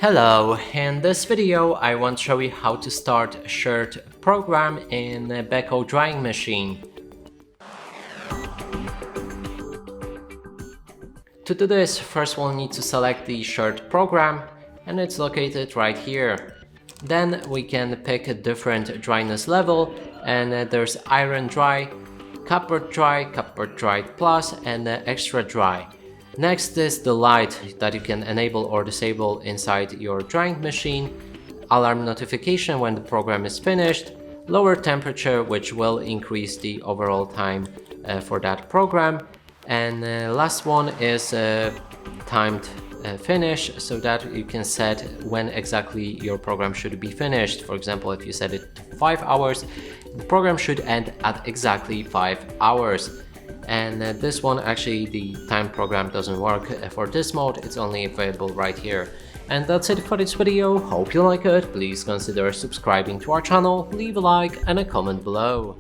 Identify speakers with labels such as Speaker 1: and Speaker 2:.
Speaker 1: Hello, in this video I want to show you how to start a shirt program in a Beko drying machine. To do this, first we'll need to select the shirt program, and it's located right here. Then we can pick a different dryness level, and there's iron dry, cupboard dry plus, and extra dry. Next is the light that you can enable or disable inside your drying machine, alarm notification when the program is finished, lower temperature which will increase the overall time for that program, and last one is timed finish, so that you can set when exactly your program should be finished. For example, if you set it to 5 hours, the program should end at exactly 5 hours. And this one, actually the time program doesn't work for this mode, it's only available right here. And that's it for this video, hope you like it, please consider subscribing to our channel, leave a like and a comment below.